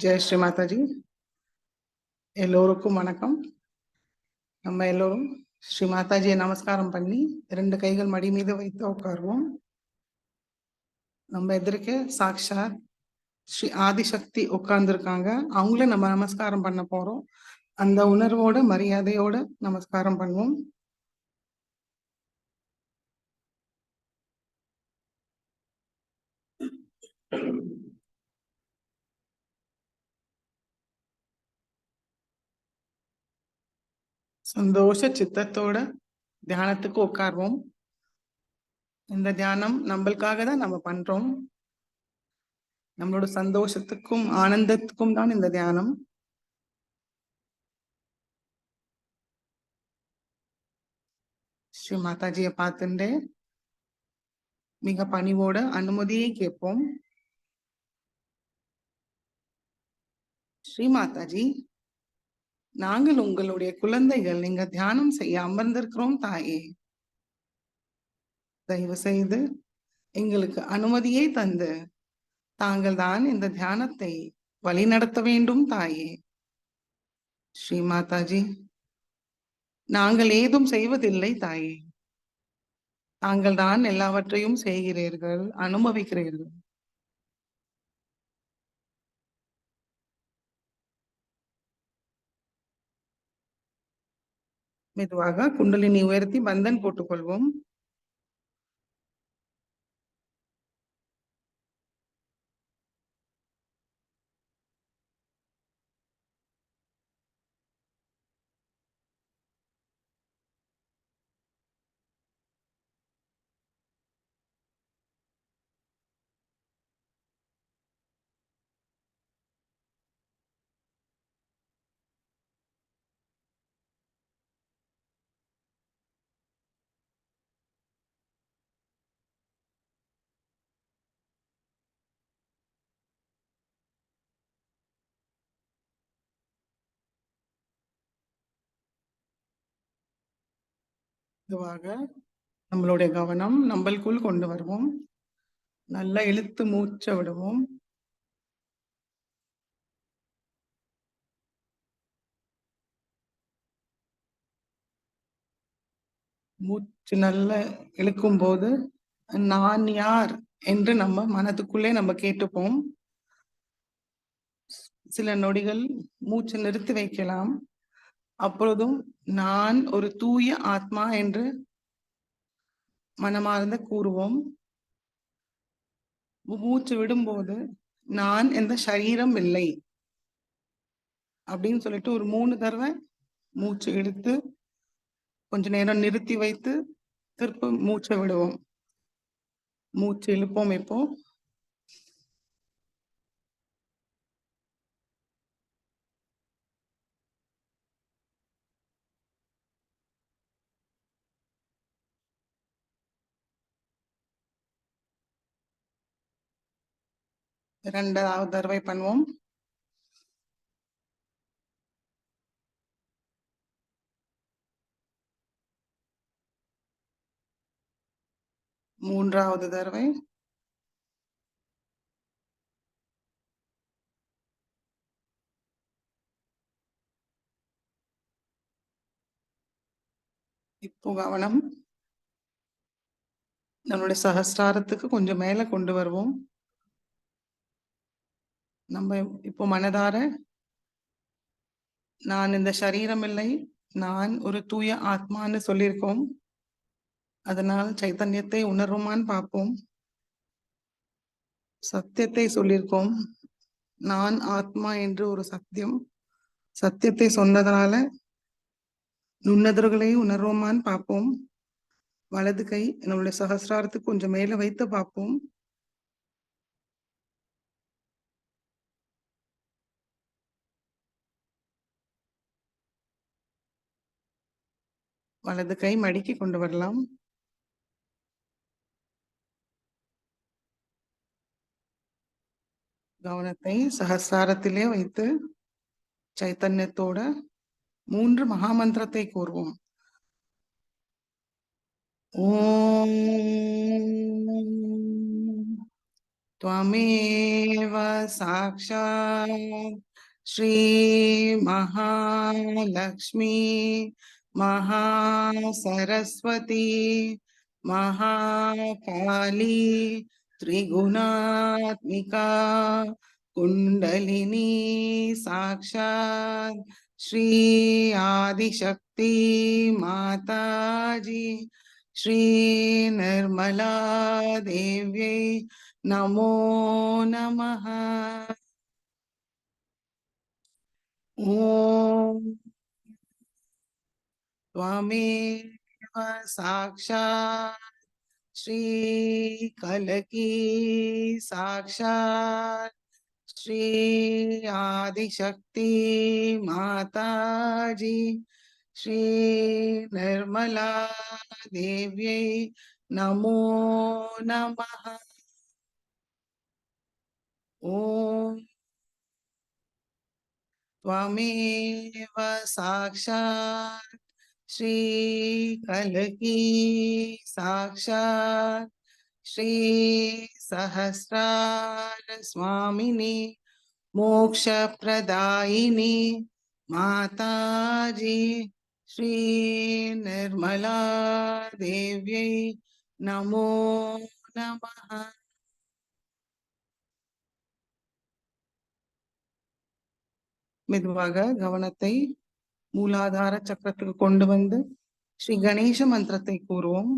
ஜெய் ஸ்ரீ மாதாஜி. எல்லோருக்கும் வணக்கம். நம்ம எல்லோரும் ஸ்ரீ மாதாஜியை நமஸ்காரம் பண்ணி 2 கைகள் மடி மீது வைத்து உட்காருவோம். நம்ம எதிர்க்க சாக்ஷாத் ஸ்ரீ ஆதிசக்தி உட்கார்ந்துருக்காங்க. அவங்கள நம்ம நமஸ்காரம் பண்ண போறோம். அந்த உணர்வோட மரியாதையோட நமஸ்காரம் பண்ணுவோம். சந்தோஷ சித்தத்தோட தியானத்துக்கு உட்காருவோம். இந்த தியானம் நம்மளுக்காக தான் நம்ம பண்றோம். நம்மளோட சந்தோஷத்துக்கும் ஆனந்தத்துக்கும் தான் இந்த தியானம். ஸ்ரீ மாதாஜியை பார்த்துட்டு மிக பணிவோட அனுமதியை கேட்போம். ஸ்ரீ மாதாஜி, நாங்கள் உங்களுடைய குழந்தைகள், நீங்க தியானம் செய்ய அமர்ந்திருக்கிறோம் தாயே. தயவு செய்து எங்களுக்கு அனுமதியை தந்து தாங்கள் தான் இந்த தியானத்தை வழி நடத்த வேண்டும் தாயே. ஸ்ரீ மாதாஜி, நாங்கள் ஏதும் செய்வதில்லை தாயே. தாங்கள் தான் எல்லாவற்றையும் செய்கிறீர்கள், அனுபவிக்கிறீர்கள். மெதுவாக குண்டலினி உயர்த்தி பந்தன் போட்டுக்கொள்வோம். மெதுவாக நம்மளுடைய கவனம் நம்மளுக்குள் கொண்டு வருவோம். நல்லா இழுத்து மூச்சை விடுவோம். மூச்சு நல்ல இழுக்கும் போது நான் யார் என்று நம்ம மனதுக்குள்ளே நம்ம கேட்டுப்போம். சில நொடிகள் மூச்சு நிறுத்தி வைக்கலாம். அப்பொழுதும் நான் ஒரு தூய ஆத்மா என்று மனமார்ந்த கூறுவோம். மூச்சு விடும்போது நான் எந்த சரீரம் இல்லை அப்படின்னு சொல்லிட்டு ஒரு 3 தடவை மூச்சு இழுத்து கொஞ்ச நேரம் நிறுத்தி வைத்து திரும்ப மூச்சை விடுவோம். மூச்சு இழுப்போம். இப்போ இரண்டாவது தடவை பண்ணுவோம். மூன்றாவது தடவை. இப்போ கவனம் நம்மளுடைய சகஸ்ராரத்துக்கு கொஞ்சம் மேல கொண்டு வருவோம். நம்ம இப்போ மனதார நான் இந்த சரீரம் இல்லை, நான் ஒரு தூய ஆத்மான்னு சொல்லியிருக்கோம். அதனால் சைத்தன்யத்தை உணர்வுமான்னு பார்ப்போம். சத்தியத்தை சொல்லியிருக்கோம். நான் ஆத்மா என்று ஒரு சத்தியம். சத்தியத்தை சொன்னதுனால நுண்ணதர்களை உணர்வோமான்னு பார்ப்போம். வலது கை நம்மளுடைய சகஸ்ராரத்துக்கு கொஞ்சம் மேல வைத்து பார்ப்போம். வலது கை மடிக்கி கொண்டு வரலாம். கவனத்தை சகஸ்ராரத்திலே வைத்து சைத்தன்யத்தோட 3 மகாமந்திரத்தை கூறுவோம். ஓம் त्वमेव साक्षात् श्री महालक्ष्मी महासरस्वती महाकाली त्रिगुणात्मिका कुंडलिनी साक्षात् श्री आदिशक्ति माताजी श्री निर्मला देव्यै नमो नमः। ओम त्वमेव साक्षात् श्री कलकी साक्षात् श्री आदिशक्ति माताजी श्री निर्मला देव्यै नमो नमः। ओम त्वमेव साक्षात् श्री कलकी साक्षात् श्री सहस्रार स्वामिनी मोक्ष प्रदायिनी माताजी श्री निर्मला देव्यै नमो नमः। மெதுவாக கவனத்தை மூலாதார சக்கரத்துக்கு கொண்டு வந்து ஸ்ரீ கணேச மந்திரத்தை கூறுவோம்.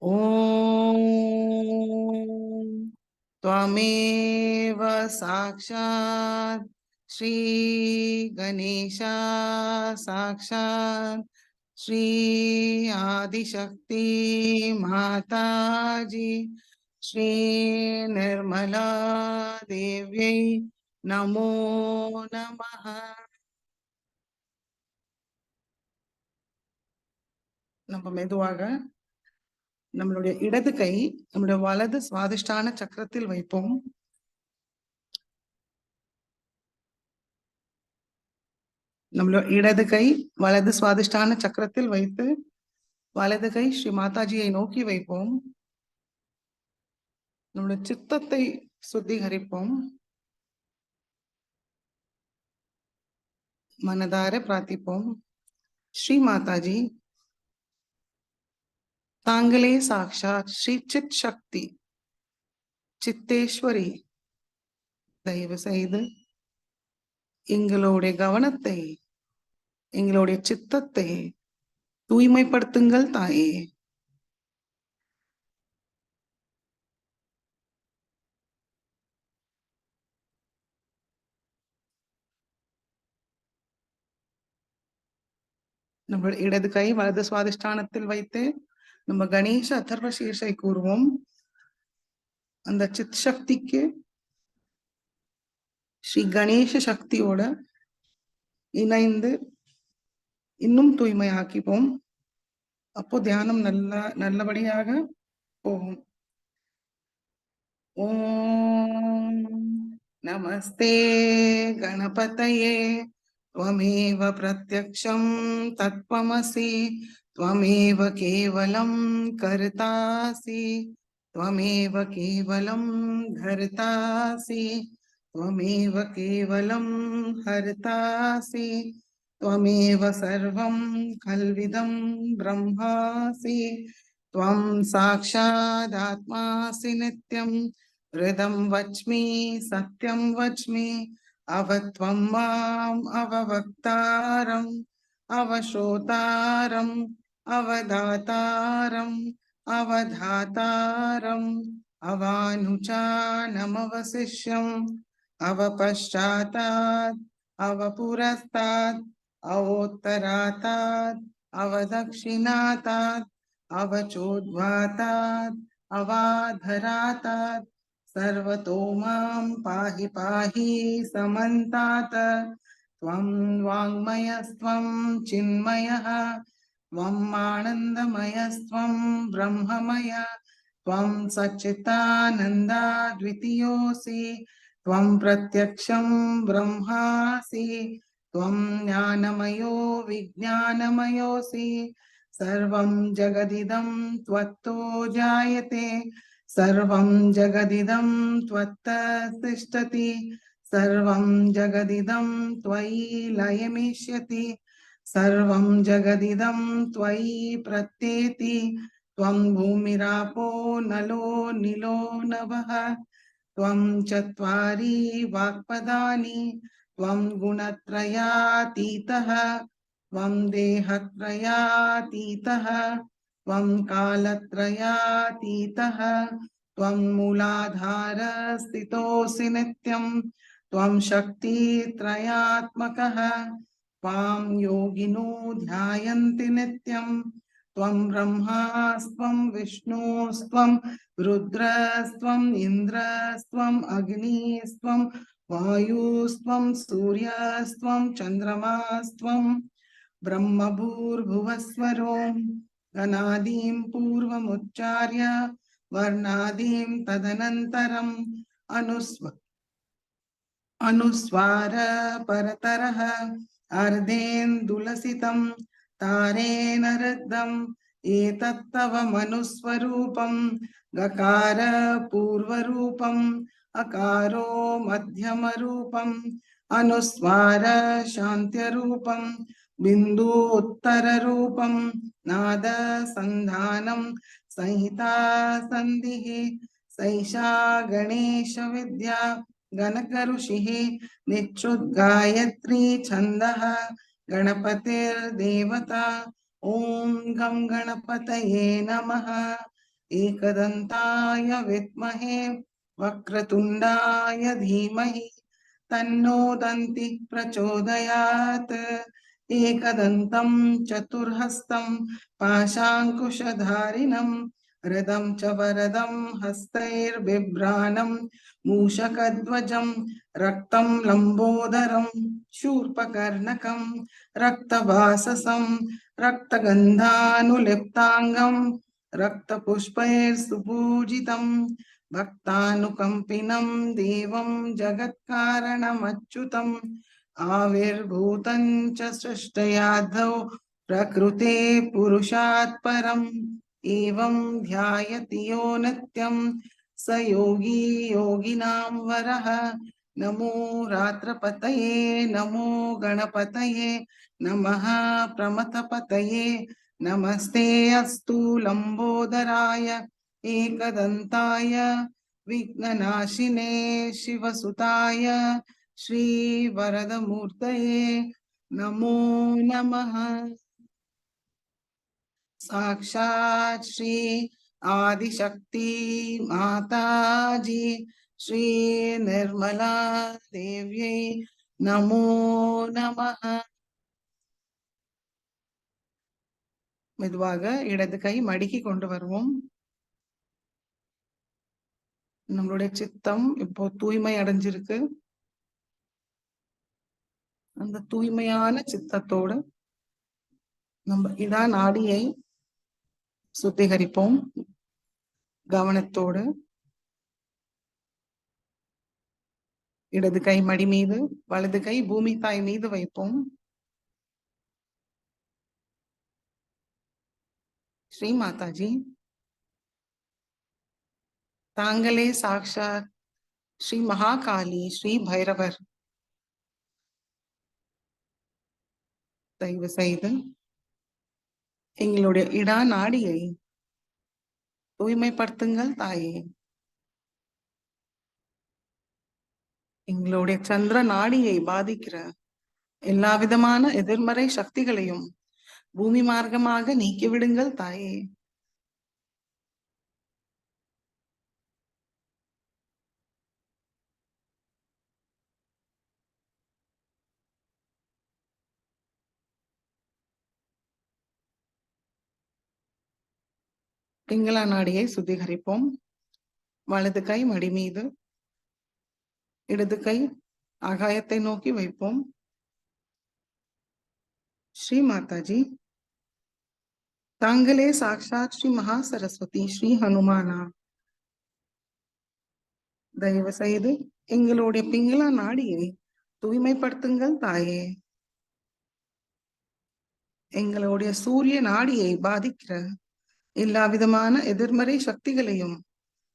ஓம் त्वमेव साक्षात् श्री गणेशा साक्षात् श्री आदिशक्ति माताजी श्री निर्मला देव्यै नमो नमः। நம்ம மெதுவாக நம்மளுடைய இடது கை நம்முடைய வலது சுவாதிஷ்டான சக்கரத்தில் வைப்போம். நம்மளோட இடது கை வலது சுவாதிஷ்டான சக்கரத்தில் வைத்து வலது கை ஸ்ரீ மாதாஜியை நோக்கி வைப்போம். நம்முடைய சித்தத்தை சுத்திகரிப்போம். மனதார பிரார்த்திப்போம். ஸ்ரீ மாதாஜி, தாங்களே சாக்ஷாத் ஸ்ரீ சித் சக்தி சித்தேஸ்வரி, தயவு செய்து எங்களுடைய கவனத்தை எங்களுடைய சித்தத்தை தூய்மைப்படுத்துங்கள் தாயே. நம்ம இடது கை வலது சுவாதிஷ்டானத்தில் வைத்து நம்ம கணேச அதர்வ சீர்ஷை கூறுவோம். அந்த சித் சக்திக்கு ஸ்ரீ கணேச சக்தியோட இணைந்து இன்னும் தூய்மையாக்கிப்போம். அப்போ தியானம் நல்லபடியாக போகும். ஓம் நமஸ்தே கணபதயே त्वमेव प्रत्यक्षं तत्त्वमसि त्वमेव केवलं कर्तासि त्वमेव केवलं घर्तासि त्वमेव केवलं हर्तासि त्वमेव सर्वं खल्विदं ब्रह्मासि त्वं साक्षादात्मासि नित्यं हृदं वच्मि सत्यं वच्मि अवत्वं माम् अववक्तारम् अवश्रोतारम् अवदातारम् अवधातारम् अवानुचानमवशिष्यम् अवपश्चातात् अवपुरस्तात् अवोत्तरातात् अवदक्षिणातात् अवचोद्वातात् अवाधरातात् सर्वतो मां पाहि पाहि समन्तात्। त्वं वाङ्मयस्त्वं चिन्मयः त्वम् आनन्दमयस्त्वं ब्रह्ममय त्वं सच्चिदानन्दाद्वितीयोऽसि त्वं प्रत्यक्षं ब्रह्मासि त्वं ज्ञानमयो विज्ञानमयोऽसि सर्वं जगदिदं त्वत्तो जायते सर्वं जगदिदं त्वत्तः तिष्ठति सर्वं जगदिदं त्वयि लयमिष्यति सर्वं जगदिदं त्वयि प्रत्येति त्वं भूमिरापो नलो नीलो नभः त्वं चत्वारि वाक्पदानि त्वं गुणत्रयातीतः त्वं देहत्रयातीतः त्वं कालत्रयातीतः त्वं मूलाधारस्थितोऽसि नित्यं त्वं शक्तित्रयात्मकः त्वां योगिनो ध्यायन्ति नित्यं त्वं ब्रह्मास्त्वं विष्णुस्त्वं रुद्रस्त्वम् इन्द्रस्त्वम् अग्निस्त्वं वायुस्त्वं सूर्यस्त्वं चन्द्रमास्त्वं ब्रह्मभूर्भुवस्वरो अनादिं पूर्वमुच्चार्य वर्णादिं तदनन्तरम् अनुस्वार परतरः अर्धेन्दुलसितं तारेण रुद्धम् एतत्तव मनुस्वरूपं गकार पूर्वरूपम् अकारो मध्यमरूपम् अनुस्वार शान्त्यरूपम् बिन्दु उत्तररूपम् नाद संधानं संहिता संधिः सैषा गणेश विद्या गणक ऋषिः निच्युद्गायत्री छन्दः गणपतिर्देवता ॐ गं गणपतये नमः एकदन्ताय विद्महे वक्रतुण्डाय धीमहि तन्नो दन्तिः प्रचोदयात् एकदन्तं चतुर्हस्तं पाशाङ्कुशधारिणं हृदं च वरदं हस्तैर्बिभ्राणं मूषकध्वजं रक्तं लम्बोदरं शूर्पकर्णकं रक्तवाससं रक्तगन्धानुलिप्ताङ्गं रक्तपुष्पैर्सुपूजितं भक्तानुकम्पिनं देवं जगत्कारणमच्युतम् आविर्भूतं च सृष्टयाद्धौ प्रकृते पुरुषात् परम् एवं ध्यायति यो नित्यं स योगी योगिनां वरः नमो रात्रपतये नमो गणपतये नमः प्रमथपतये नमस्ते अस्तु लंबोदराय एकदन्ताय विघ्ननाशिने शिवसुताय श्री वरदमूर्तये नमो नमः साक्षात् श्री आदिशक्ति माताजी श्री निर्मला देव्यै नमो नमः மெதுவாக இடது கை மடக்கி கொண்டு வருவோம் நம்மளுடைய சித்தம் இப்போ தூய்மை அடைஞ்சிருக்கு அந்த தூய்மையான சித்தத்தோடு நம்ம இடா நாடியை சுத்திகரிப்போம் கவனத்தோடு இடது கை மடி மீது வலது கை பூமி தாய் மீது வைப்போம் ஸ்ரீ மாதாஜி தாங்களே சாக்ஷாத் ஸ்ரீ மகாகாளி ஸ்ரீ பைரவர் தயவு செய்து எங்களுடைய இடா நாடியை தூய்மைப்படுத்துங்கள் தாயே எங்களுடைய சந்திர நாடியை பாதிக்கிற எல்லா விதமான எதிர்மறை சக்திகளையும் பூமி மார்க்கமாக நீக்கிவிடுங்கள் தாயே பிங்களா நாடியை சுத்திகரிப்போம் வலது கை மடி மீது இடது கை ஆகாயத்தை நோக்கி வைப்போம் ஸ்ரீ மாதாஜி தாங்களே சாக்ஷாத் ஸ்ரீ மகா சரஸ்வதி ஸ்ரீ ஹனுமானா தயவு செய்து எங்களுடைய பிங்களா நாடியை தூய்மைப்படுத்துங்கள் தாயே எங்களுடைய சூரிய நாடியை பாதிக்கிற எல்லா விதமான எதிர்மறை சக்திகளையும்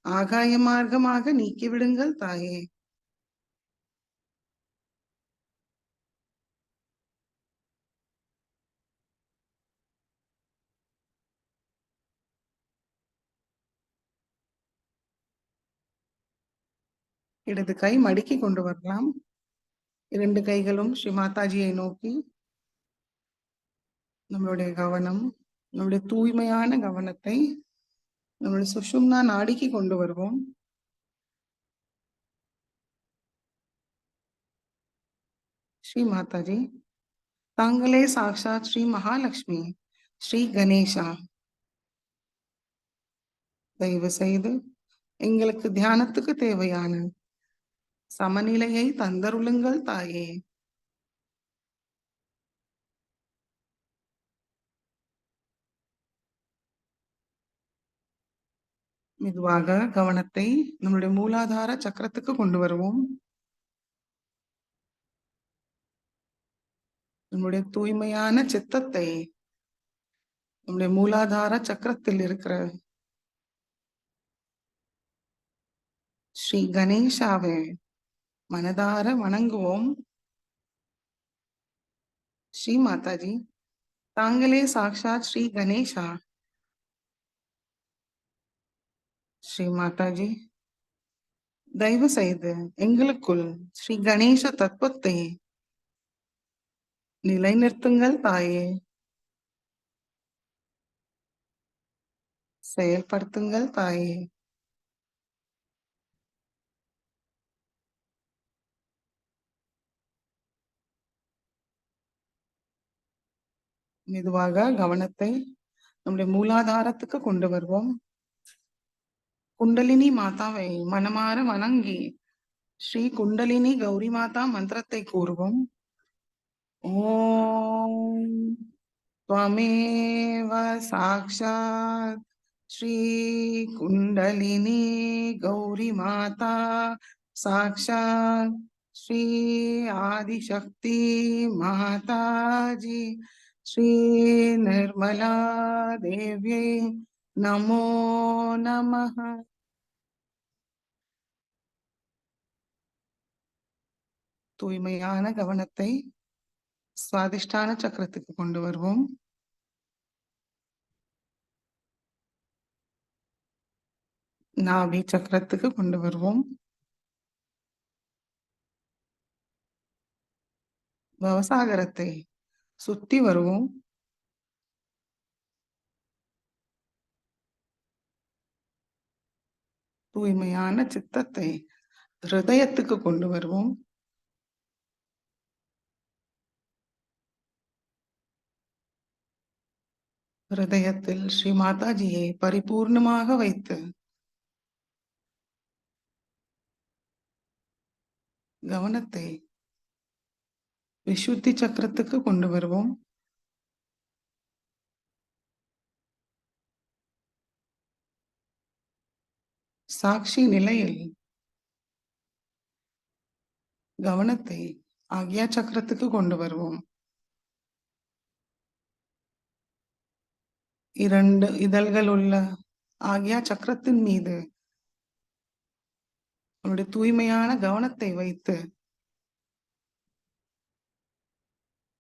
ஆகாய மார்க்கமாக நீக்கிவிடுங்கள் தாயே. இடது கை மடிக்கி கொண்டு வரலாம். இரண்டு கைகளும் ஸ்ரீ மாதாஜியை நோக்கி நம்மளுடைய கவனம், நம்முடைய தூய்மையான கவனத்தை நம்முடைய சுஷும்னா நாடிக்கு கொண்டு வருவோம். ஸ்ரீ மாதாஜி, தாங்களே சாக்ஷாத் ஸ்ரீ மகாலட்சுமி, ஸ்ரீ கணேஷா. தயவு செய்து எங்களுக்கு தியானத்துக்கு தேவையான சமநிலையை தந்தருளுங்கள் தாயே. மெதுவாக கவனத்தை நம்முடைய மூலாதார சக்கரத்துக்கு கொண்டு வருவோம். நம்முடைய தூய்மையான சித்தத்தை நம்முடைய மூலாதார சக்கரத்தில் இருக்கிற ஸ்ரீ கணேஷாவை மனதார வணங்குவோம். ஸ்ரீ மாதாஜி, தாங்களே சாக்ஷாத் ஸ்ரீ கணேஷா. ஸ்ரீ மாதாஜி, தயவு செய்து எங்களுக்குள் ஸ்ரீ கணேச தத்துவத்தை நிலைநிறுத்துங்கள் தாயே. செயல்படுத்துங்கள் தாயே. மெதுவாக கவனத்தை நம்முடைய மூலாதாரத்துக்கு கொண்டு வருவோம். குண்டலினி மாதாவை மனமாற வணங்கி ஸ்ரீ குண்டலினி கௌரி மாதா மந்திரத்தை கூறுவோம். ஓம் त्वमेव साक्षात् श्री कुंडलिनी गौरी माता, साक्षात् श्री आदिशक्ति माता जी, श्री निर्मला देव्यै नमो नमः. தூய்மையான கவனத்தை சுவாதிஷ்டான சக்கரத்துக்கு கொண்டு வருவோம். நாபி சக்கரத்துக்கு கொண்டு வருவோம். பவசாகரத்தை சுத்தி வருவோம். தூய்மையான சித்தத்தை ஹிருதயத்துக்கு கொண்டு வருவோம். ஹிருதயத்தில் ஸ்ரீ மாதாஜியை பரிபூர்ணமாக வைத்து கவனத்தை விசுத்தி சக்கரத்துக்கு கொண்டு வருவோம். சாட்சி நிலையில் கவனத்தை ஆக்யா சக்கரத்துக்கு கொண்டு வருவோம். இரண்டு இதழ்கள் உள்ள ஆக்யா சக்கரத்தின் மீது நம்முடைய தூய்மையான கவனத்தை வைத்து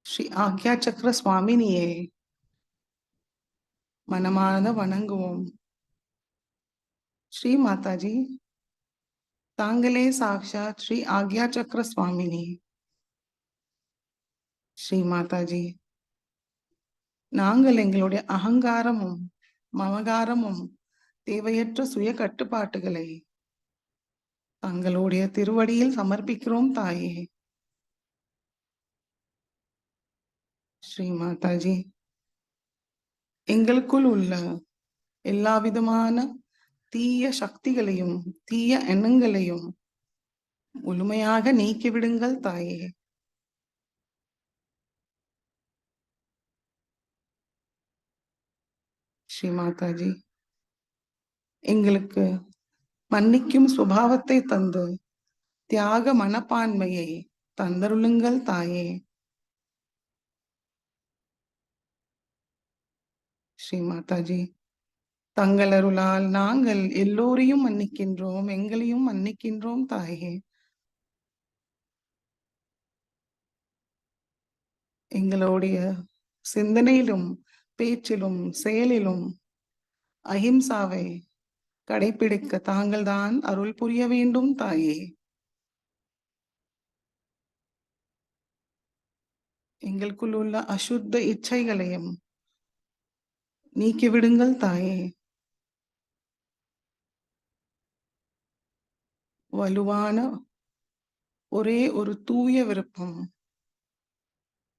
ஸ்ரீ ஆக்யா சக்கர சுவாமினியை மனமார்ந்த வணங்குவோம். ஸ்ரீ மாதாஜி, தாங்களே சாக்ஷாத் ஸ்ரீ ஆக்யா சக்கர சுவாமினி. ஸ்ரீ மாதாஜி, நாங்கள் எங்களுடைய அகங்காரமும் மமகாரமும் தேவையற்ற சுய கட்டுப்பாட்டுகளை தங்களுடைய திருவடியில் சமர்ப்பிக்கிறோம் தாயே. ஸ்ரீ மாதாஜி, எங்களுக்குள் உள்ள எல்லா விதமான தீய சக்திகளையும் தீய எண்ணங்களையும் முழுமையாக நீக்கிவிடுங்கள் தாயே. ஸ்ரீ மாதாஜி, எங்களுக்கு மன்னிக்கும் சுபாவத்தை தந்து தியாக மனப்பான்மையை தந்தருளுங்கள் தாயே. ஸ்ரீ மாதாஜி, தங்கள் அருளால் நாங்கள் எல்லோரையும் மன்னிக்கின்றோம், எங்களையும் மன்னிக்கின்றோம் தாயே. எங்களுடைய சிந்தனையிலும் பேச்சிலும் செயலிலும் அஹிம்சாவை கடைபிடிக்க தாங்கள்தான் அருள் புரிய வேண்டும் தாயே. எங்களுக்குள் உள்ள அசுத்த இச்சைகளையும் நீக்கிவிடுங்கள் தாயே. வலுவான ஒரே ஒரு தூய விருப்பம்,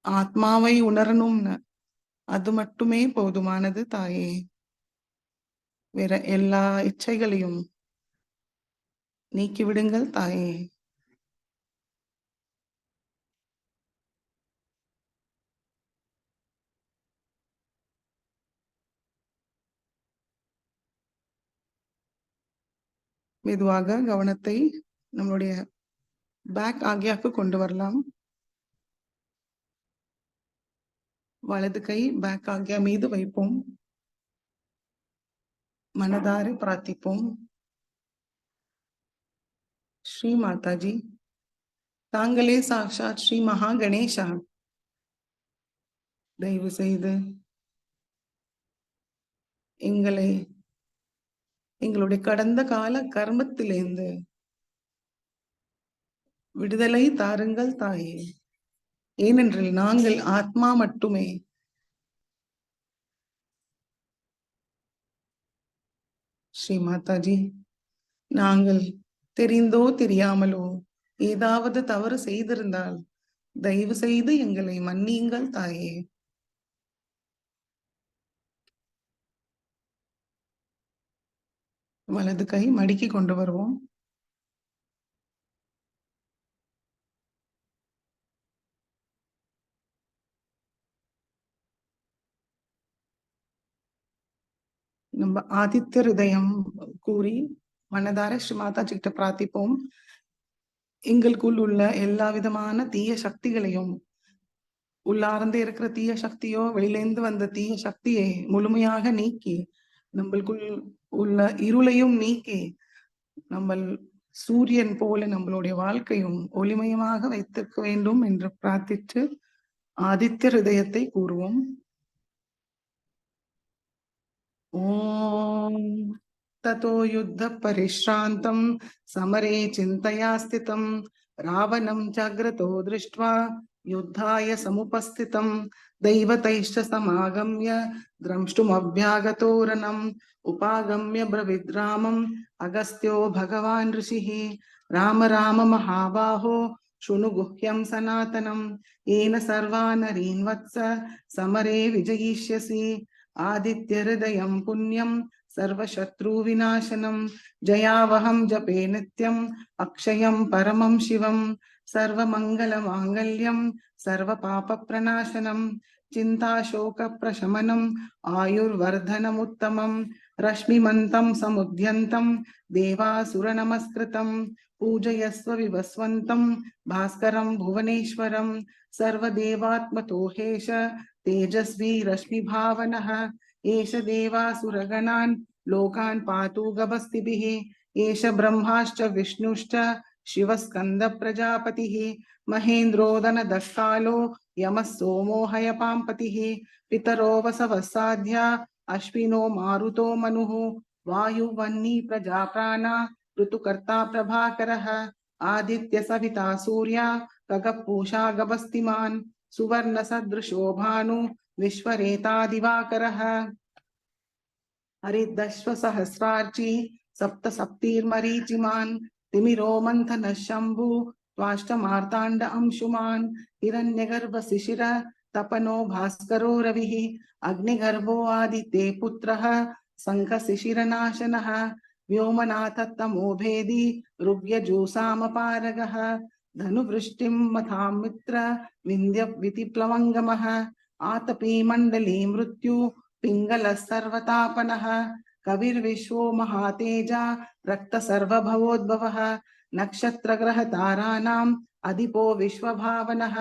ஆத்மாவை உணரணும்னு, அது மட்டுமே போதுமானது தாயே. வேற எல்லா இச்சைகளையும் நீக்கிவிடுங்கள் தாயே. மெதுவாக கவனத்தை நம்மளுடைய பேக் ஆகியாக்கு கொண்டு வரலாம். வலது கை பேக் ஆகியா மீது வைப்போம். மனதார பிரார்த்திப்போம். ஸ்ரீ மாதாஜி, தாங்களே சாக்ஷாத் ஸ்ரீ மகா கணேசா, தயவு செய்து எங்களை எங்களுடைய கடந்த கால கர்மத்திலிருந்து விடுதலை தாருங்கள் தாயே. ஏனென்றால் நாங்கள் ஆத்மா மட்டுமே. ஸ்ரீ மாதாஜி, நாங்கள் தெரிந்தோ தெரியாமலோ ஏதாவது தவறு செய்திருந்தால் தயவு செய்து எங்களை மன்னியுங்கள் தாயே. வலது கை மடிக்கி கொண்டு வருவோம். நம்ம ஆதித்ய ஹிருதயம் கூறி மனதார ஸ்ரீ மாதாஜி கிட்ட பிரார்த்திப்போம். எங்களுக்குள் உள்ள எல்லா விதமான தீய சக்திகளையும், உள்ளார்ந்து இருக்கிற தீய சக்தியோ வெளியிலேந்து வந்த தீய சக்தியை முழுமையாக நீக்கி, நம்மளுக்குள் உள்ள இருளையும் நீக்கி, நம்ம சூரியன் போல நம்மளுடைய வாழ்க்கையும் ஒளிமயமாக வைத்திருக்க வேண்டும் என்று பிரார்த்தித்து ஆதித்ய ஹிருதயத்தை கூறுவோம். ஓம் ततो युद्ध परिश्रान्तं समरे चिन्तया स्थितं रावणं जाग्रतो दृष्ट्वा युद्धाय समुपस्थितं दैवतैश्च समागम्य द्रष्टुमभ्यागतोरणम् उपागम्य ब्रवीद्रामम् अगस्त्यो भगवान् ऋषिः राम राम महाबाहो शृणु गुह्यं सनातनं येन सर्वानरीन् वत्स समरे विजयिष्यसि आदित्य हृदयं पुण्यं सर्वशत्रुविनाशनं जयावहं जपे नित्यं अक्षयं परमं शिवं सर्वमङ्गलमाङ्गल्यं सर्वपापप्रणाशनं चिन्ताशोकप्रशमनं आयुर्वर्धनमुत्तमं रश्मिमन्तं समुद्यन्तं देवासुरनमस्कृतं पूजयस्व विवस्वन्तं भास्करं भुवनेश्वरं सर्वदेवात्मतो हेश तेजस्वी रश्मिभावनः एष देवासुरगणान् लोकान् पातु गभस्तिभिः एष ब्रह्माश्च विष्णुश्च शिवस्कन्द प्रजापतिः महेन्द्रोदनदस्कालो यमः सोमो हयपाम्पतिः पितरो वसवस्साध्या अश्विनो मारुतो मनुः वायुवह्नि प्रजाप्राणा ऋतुकर्ता प्रभाकरः आदित्य सविता सूर्या खगपूषा गभस्तिमान् सुवर्णसदृशो भानु विश्वरेता दिवाकरः हरिदश्व सहस्रार्ची सप्त सप्तीर्मरीचिमान् तिमिरो मन्थनः शम्भु त्वाष्टमार्ताण्ड अंशुमान् हिरण्यगर्भ शिशिर तपनो भास्करो रविः अग्निगर्भो आदिते पुत्रः शङ्खशिशिरनाशनः व्योमनाथतमो भेदी ऋग्यजूसामपारगः धनुवृष्टिं मथां मित्र विन्द्य वितिप्लवङ्गमः आतपी मण्डली मृत्यु पिङ्गलः सर्वतापनः कविर्विश्वो महातेजा रक्त सर्वभवोद्भवः नक्षत्रग्रह तारानाम् अधिपो विश्वभावनः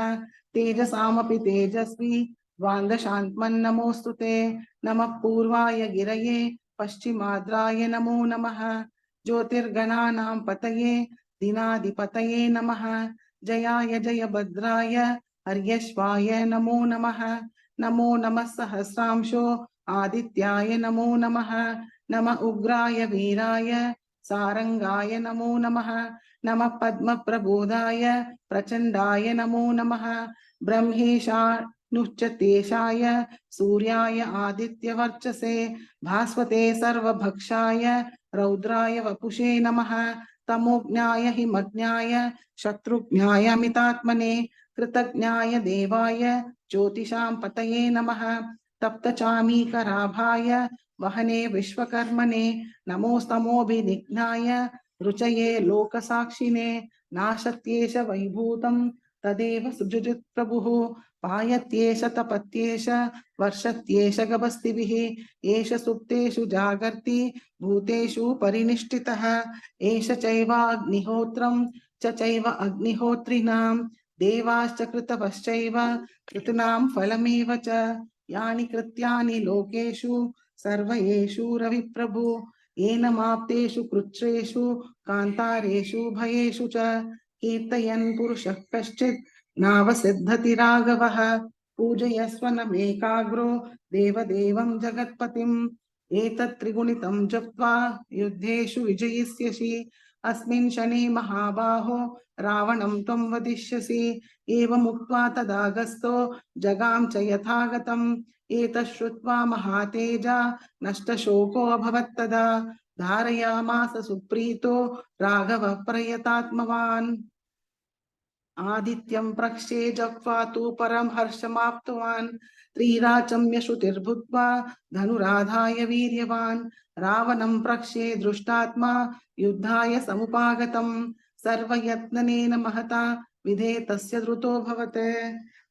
तेजसामपि तेजस्वी द्वान्दशान्त्मन्नमोऽस्तु ते नमः पूर्वाय गिरये पश्चिमाद्राय नमो नमः। ज्योतिर्गणानां पतये दिनाधिपतये नमः। जयाय जयभद्राय हर्यश्वाय नमो नमः। नमो नमः सहस्रांशो आदित्याय नमो नमः। नम उग्राय वीराय सारंगाय नमो नमः। नमः पद्मप्रबोधाय प्रचंडाय नमो नमः। ब्रह्मेशानुच्चतेशाय सूर्याय आदित्यवर्चसे भास्वते सर्वभक्षाय रौद्राय वपुषे नमः। तमोज्ञाय हिमज्ञाय शत्रुज्ञाय अमितात्मने कृतज्ञाय देवाय ज्योतिषां पतये नमः। तप्तचामीकराभाय वहने विश्वकर्मणे नमोस्तमोभिनिघ्नाय रुचये लोकसाक्षिणे नाशत्येष वैभूतं तदेव सुजुजुत् प्रभुः। पायत्येष तपत्येष वर्षत्येष गभस्तिभिः। एष सुप्तेषु जागर्ति भूतेषु परिनिष्ठितः। एष चैवाग्निहोत्रं चैव अग्निहोत्रिणां देवाश्च कृतवश्चैव कृतॄणां फलमेव च। यानि कृत्यानि लोकेषु सर्वयेषु रविप्रभु। येनमाप्तेषु कृच्छ्रेषु कान्तारेषु भयेषु च कीर्तयन् पुरुषः कश्चित् नावसिद्धति राघवः। पूजयस्वनमेकाग्रो देवदेवं जगत्पतिम्। एतत् त्रिगुणितं जप्त्वा युद्धेषु विजयिष्यसि। अस्मिन् शने महाबाहो रावणं त्वं वदिष्यसि। एवमुक्त्वा तदागस्तो जगाम च यथागतम्। एतत् श्रुत्वा महातेजा नष्टशोकोऽभवत् तदा। धारयामास सुप्रीतो राघवः प्रयतात्मवान्। आदित्यं प्रक्षे जप्त्वा तु परं हर्षमाप्तवान्। त्रिराचम्य श्रुतिर्भूत्वा धनुराधाय वीर्यवान्। रावणं प्रक्षे दृष्टात्मा युद्धाय समुपागतम्। सर्वयत्नेन महता विधेतस्य धृतोऽभवत्।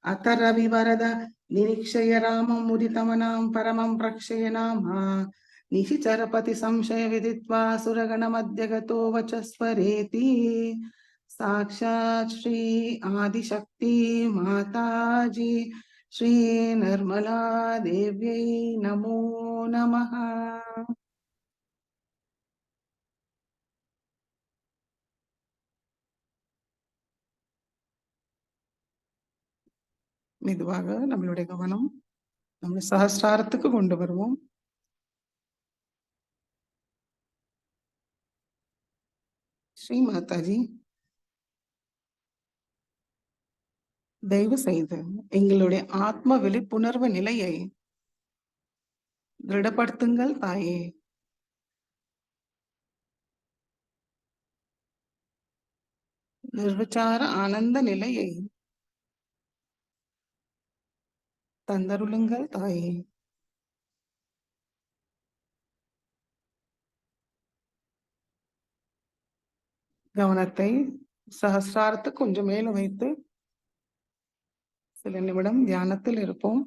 अथ रविवरद निरीक्षय रामं मुदितमनां परमं प्रक्षय नाम। निशिचरपति संशय विदित्वा सुरगणमध्य गतो वचस्वरेति। साक्षात् श्री आदिशक्ति माताजी श्री निर्मला देव्यै नमो नमः। மெதுவாக நம்மளுடைய கவனம் நம்ம சஹஸ்ராரத்துக்கு கொண்டு வருவோம். ஸ்ரீ மாதாஜி, தயவு செய்து எங்களுடைய ஆத்ம விழிப்புணர்வு நிலையை திருடப்படுத்துங்கள் தாயே. நிர்விச்சார ஆனந்த நிலையை தந்தருளுங்கள் தாயே. கவனத்தை சஹஸ்ராரத்துக்கு கொஞ்சம் மேல வைத்து சில நிமிடம் தியானத்தில் இருப்போம்.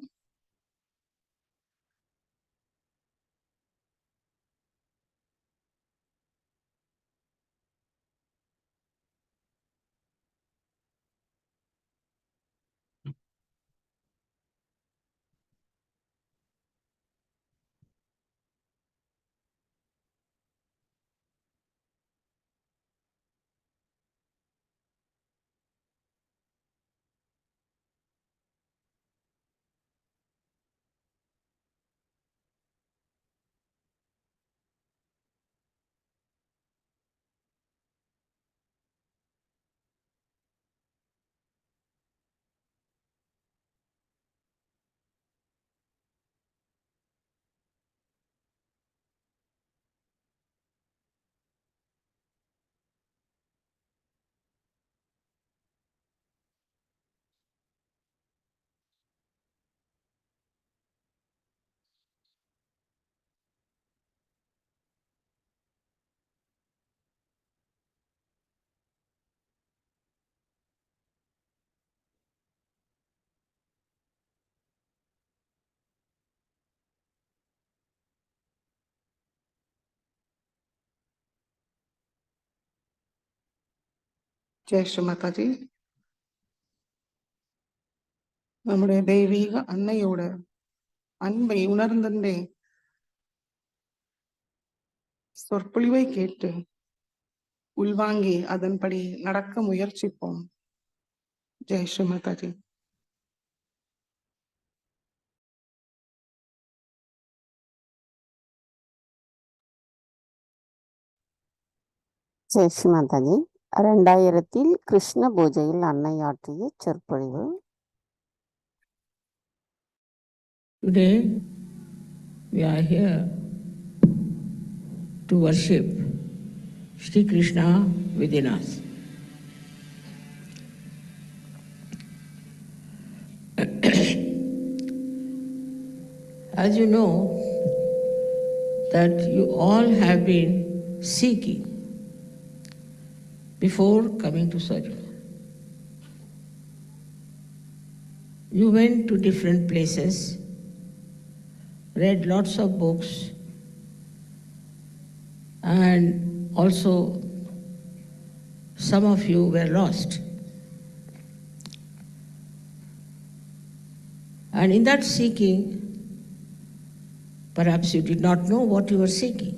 ஜெய் ஸ்ரீ மாதாஜி. நம்முடைய தெய்வீக அன்னையோட அன்பை உணர்ந்தே சொற்பொழிவை கேட்டு உள்வாங்கி அதன்படி நடக்க முயற்சிப்போம். ஜெய் ஸ்ரீ மாதாஜி. ஜெய் ஸ்ரீ மாதாஜி. 2000 கிருஷ்ண பூஜையில் அன்னை ஆற்றிய சொற்பொழிவு. Today we are here to worship Sri Krishna within us. As you know, that you all have been seeking before coming to Sahajaya. You went to different places, read lots of books, and also some of you were lost. And in that seeking, perhaps you did not know what you were seeking.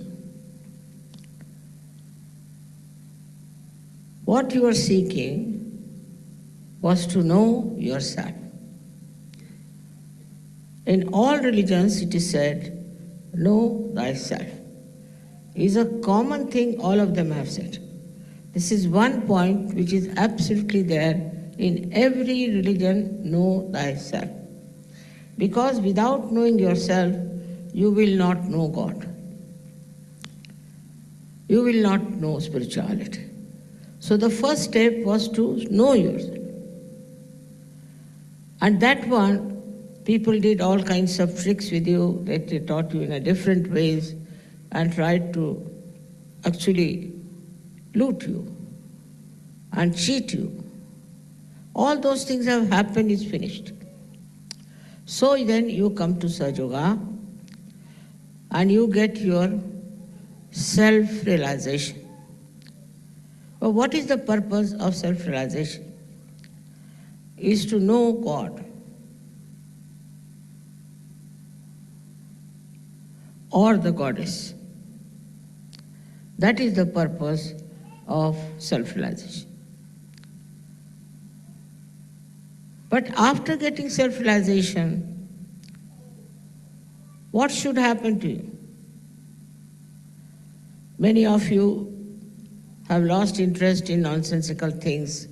What you were seeking was to know yourself. In all religions it is said, know thyself. It is a common thing all of them have said. This is one point which is absolutely there in every religion, know thyself. Because without knowing yourself, you will not know God. You will not know spirituality. So the first step was to know yourself. And that one, people did all kinds of tricks with you, that they taught you in a different ways and tried to actually loot you and cheat you. All those things have happened, it's finished. So then you come to Sahajaya and you get your self-realization. But what is the purpose of self-realization? Is to know God. Or the goddess. That is the purpose of self-realization. But after getting self-realization, what should happen to you? Many of you have lost interest in nonsensical things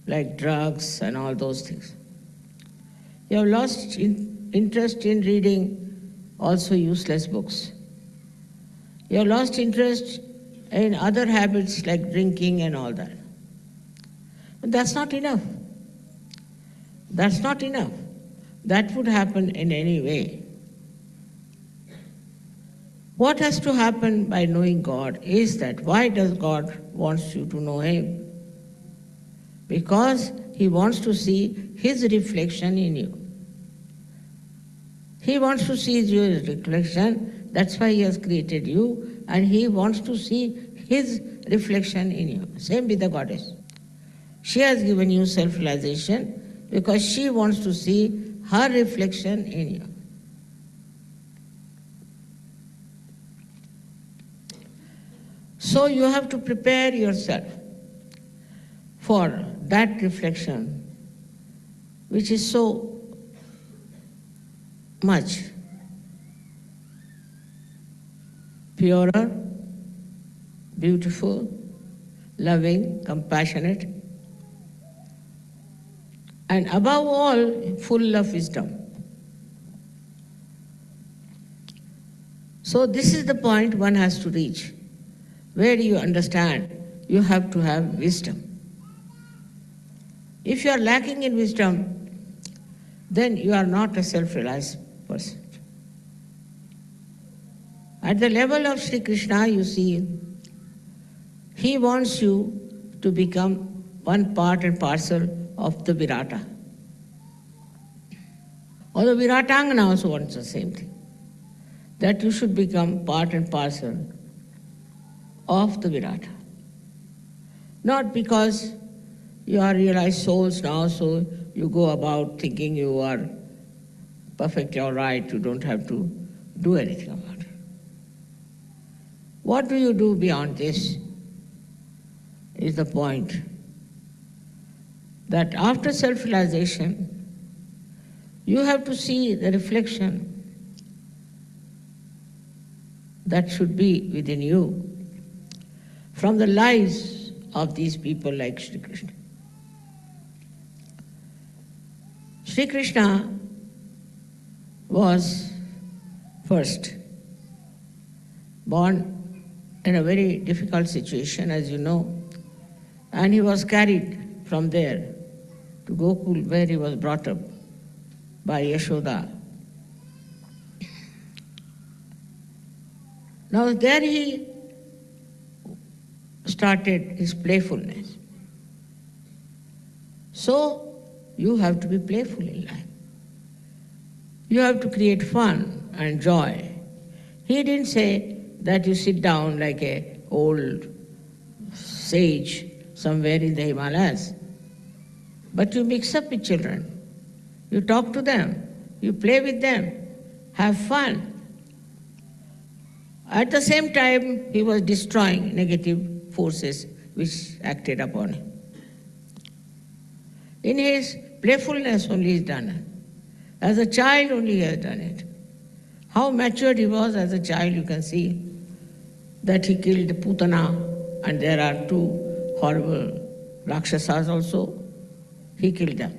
like drugs and all those things. You have lost interest in reading also useless books. You have lost interest in other habits like drinking and all that. But that's not enough. That's not enough. That would happen in any way. What has to happen by knowing God is that why does God want you to know Him? Because He wants to see His reflection in you. He wants to see your reflection, that's why He has created you, and He wants to see His reflection in you. Same with the goddess. She has given you self-realization because she wants to see her reflection in you. So you have to prepare yourself for that reflection, which is so much purer, beautiful, loving, compassionate, and above all, full of wisdom. So this is the point one has to reach, where you understand you have to have wisdom. If you are lacking in wisdom, then you are not a self-realized person. At the level of Sri Krishna, you see, He wants you to become one part and parcel of the Virata. Or the Viratangana also wants the same thing, that you should become part and parcel of the Virata. Not because you are realized souls now, so you go about thinking you are perfectly all right, you don't have to do anything about it. What do you do beyond this is the point. That after self-realization, you have to see the reflection that should be within you from the lives of these people like Sri Krishna. Sri Krishna was first born in a very difficult situation, as you know, and he was carried from there to Gokul, where he was brought up by Yashoda. Now there he started his playfulness. So you have to be playful in life. You have to create fun and joy. He didn't say that you sit down like an old sage somewhere in the Himalayas, but you mix up with children. You talk to them, you play with them, have fun. At the same time, he was destroying negative forces which acted upon him. In his playfulness only he has done it. As a child only he has done it. How matured he was as a child, you can see that he killed Putana, and there are two horrible Rakshasas also. He killed them.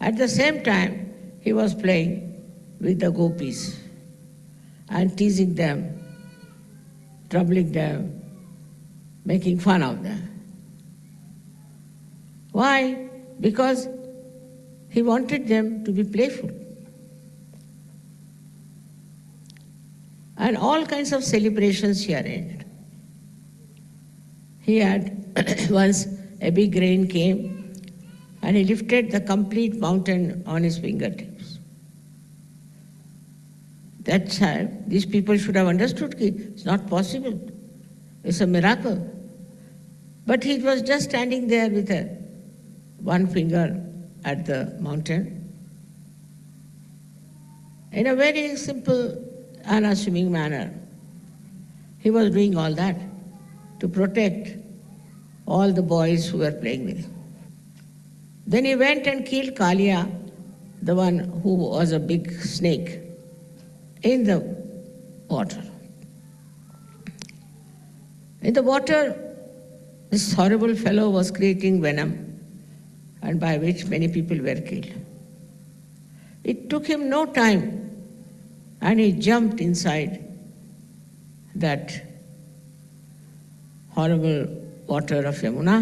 At the same time, he was playing with the gopis and teasing them, troubling them, making fun of them. Why? Because he wanted them to be playful. And all kinds of celebrations he arranged. He had once a big rain came and he lifted the complete mountain on his fingertips. That time, these people should have understood it's not possible. It's a miracle. But he was just standing there with one finger at the mountain. In a very simple, unassuming manner, he was doing all that to protect all the boys who were playing with him. Then he went and killed Kalia, the one who was a big snake, in the water. In the water, this horrible fellow was creating venom, and by which many people were killed. It took him no time, and he jumped inside that horrible water of Yamuna,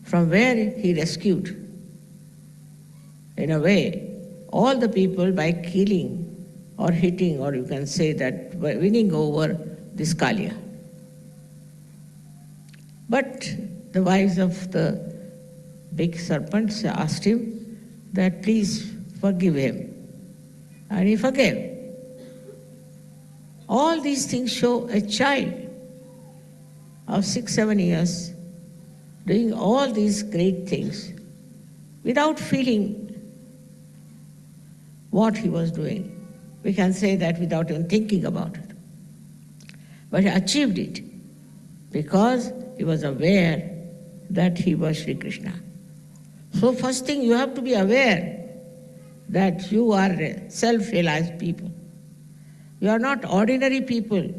from where he rescued, in a way, all the people by killing or hitting, or you can say that by winning over this Kalia. But the wives of the big serpents asked him that please forgive him. And he forgave. All these things show a child of 6-7 years doing all these great things without feeling what he was doing. We can say that without even thinking about it. But he achieved it because he was aware that he was Sri Krishna. So first thing, you have to be aware that you are self-realized people. You are not ordinary people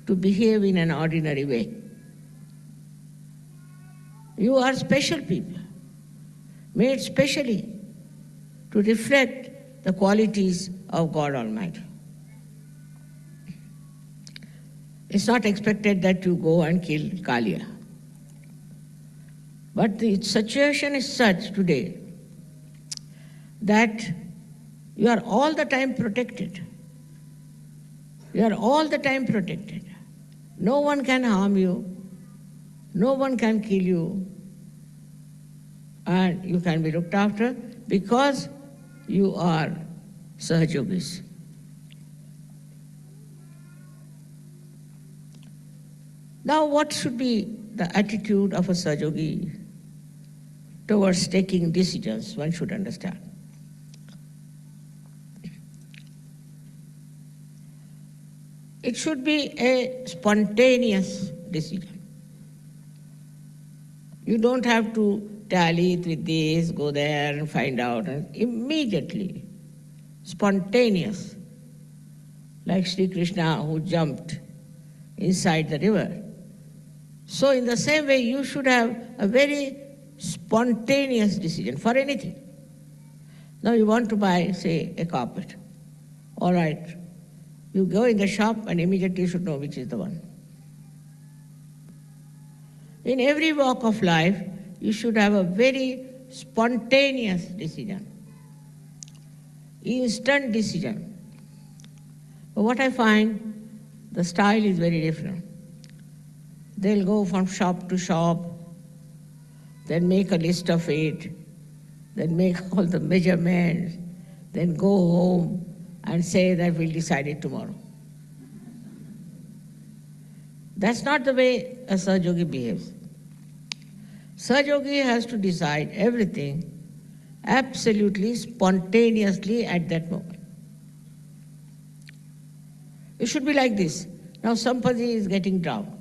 to behave in an ordinary way. You are special people, made specially to reflect the qualities of God Almighty. It's not expected that you go and kill Kalia. But the situation is such today that you are all the time protected. You are all the time protected. No one can harm you. No one can kill you. And you can be looked after because you are Sahajyogis. Now, what should be the attitude of a Sahajogi towards taking decisions? One should understand. It should be a spontaneous decision. You don't have to tally it with this, go there and find out. And immediately, spontaneous. Like Sri Krishna who jumped inside the river. So in the same way, you should have a very spontaneous decision for anything. Now you want to buy, say, a carpet. All right. You go in the shop and immediately you should know which is the one. In every walk of life, you should have a very spontaneous decision. Instant decision. But what I find, the style is very different. They'll go from shop to shop, then make a list of it, then make all the measurements, then go home and say that we'll decide it tomorrow. That's not the way a Sahaj behaves. Sahaj has to decide everything absolutely spontaneously at that moment. It should be like this. Now somebody is getting drowned.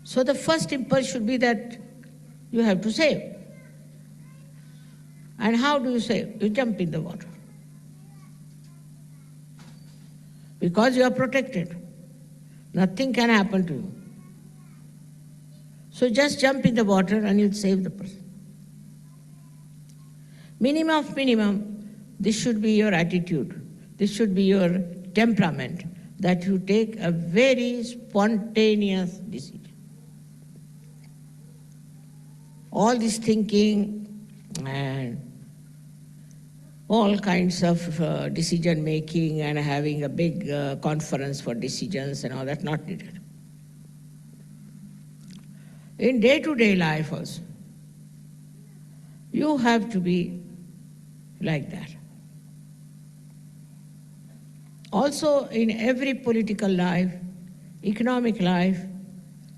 So the first impulse should be that you have to save. And how do you save? You jump in the water. Because you are protected. Nothing can happen to you. So just jump in the water and you'll save the person. Minimum of minimum, this should be your attitude. This should be your temperament, that you take a very spontaneous decision. All this thinking and all kinds of decision making and having a big conference for decisions and all that, not needed. In day-to-day life also, you have to be like that. Also, in every political life, economic life,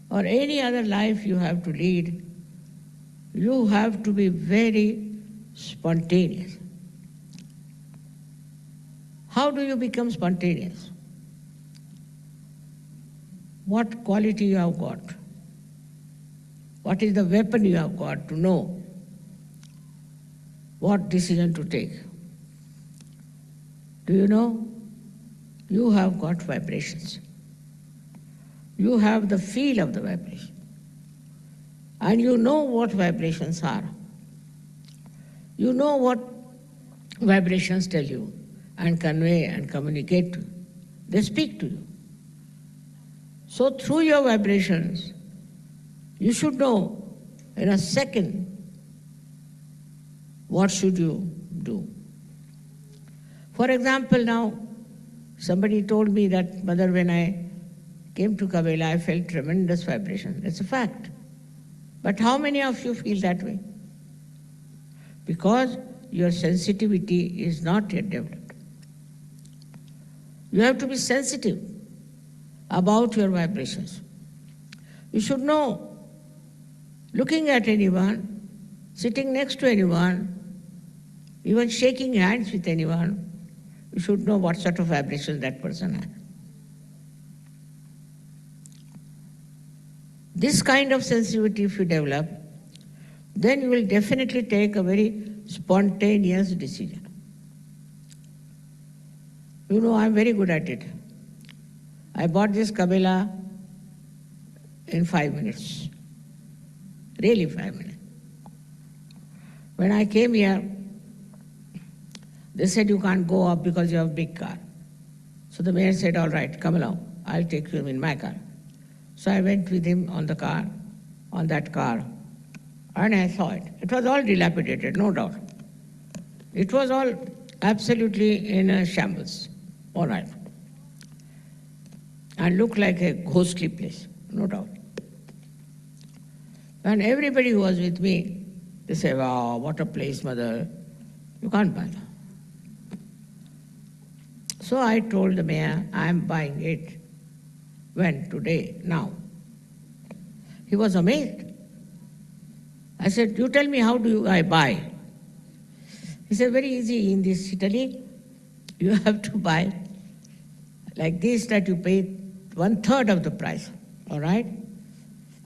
or any other life you have to lead, you have to be very spontaneous. How do you become spontaneous? What quality you have got? What is the weapon you have got to know what decision to take? Do you know? You have got vibrations. You have the feel of the vibration. And you know what vibrations are. You know what vibrations tell you and convey and communicate to you. They speak to you. So through your vibrations, you should know in a second what should you do. For example, now, somebody told me that, Mother, when I came to Kabela, I felt tremendous vibration. It's a fact. But how many of you feel that way? Because your sensitivity is not yet developed. You have to be sensitive about your vibrations. You should know, looking at anyone, sitting next to anyone, even shaking hands with anyone, you should know what sort of vibrations that person has. This kind of sensitivity, if you develop, then you will definitely take a very spontaneous decision. You know, I'm very good at it. I bought this Kabela in 5 minutes. Really 5 minutes. When I came here, they said you can't go up because you have a big car. So the mayor said, all right, come along. I'll take you in my car. So I went with him on the car, on that car, and I saw it. It was all dilapidated, no doubt. It was all absolutely in a shambles, all right. And looked like a ghostly place, no doubt. And everybody who was with me, they say, wow, what a place, Mother. You can't buy that. So I told the mayor, I'm buying it. When? Today, now. He was amazed. I said, you tell me, how do I buy? He said, very easy in this Italy. You have to buy like this, that you pay 1/3 of the price, all right?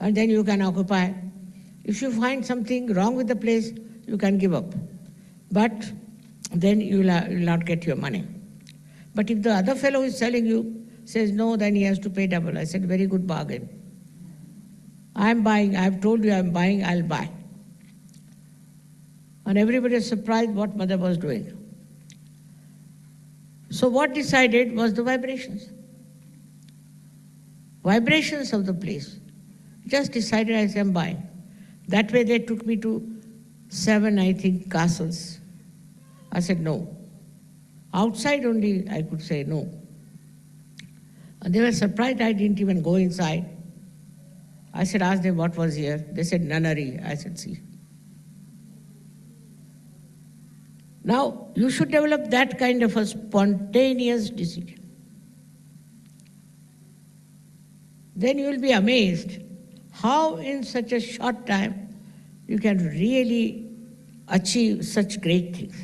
And then you can occupy. If you find something wrong with the place, you can give up. But then you will not get your money. But if the other fellow who is selling you says no, then he has to pay double. I said, very good bargain. I'm buying, I've told you I'm buying, I'll buy. And everybody was surprised what mother was doing. So what decided was the vibrations. Vibrations of the place. Just decided I said, I'm buying. That way they took me to 7, I think, castles. I said no. Outside only I could say no. And they were surprised I didn't even go inside. I said, ask them what was here. They said, nunnery. I said, see. Now, you should develop that kind of a spontaneous decision. Then you will be amazed how in such a short time you can really achieve such great things.